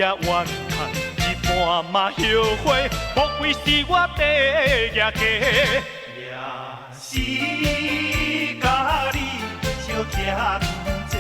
怨叹，一半嘛后悔，莫非是我第业家，也是甲你相欠债。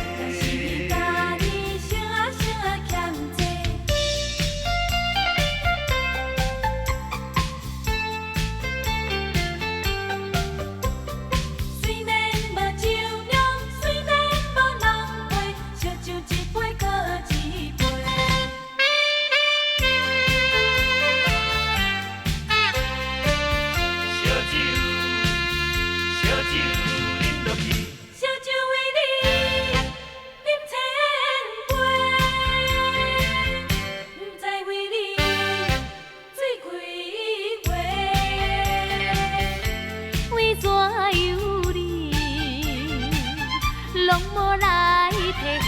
拢无来体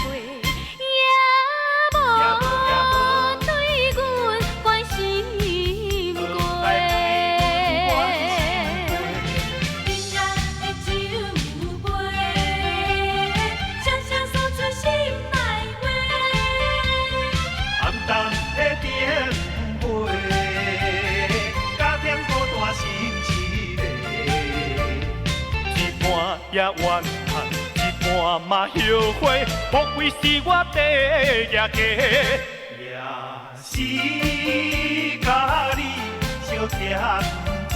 会，也无对阮关心过。今夜的酒杯，常常诉出心内话。暗淡的电话，加添孤单心凄迷，一半也怨叹。半嘛后悔，莫非是我第业家，也是甲你相欠债。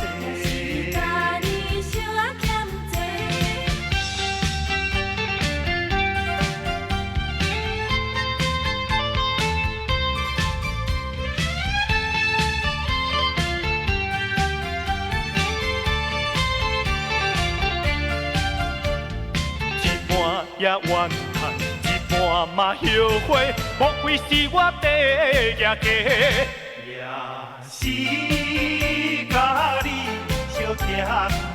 也怨叹，一半嘛后悔，莫非是我第业家，也是甲你相欠债。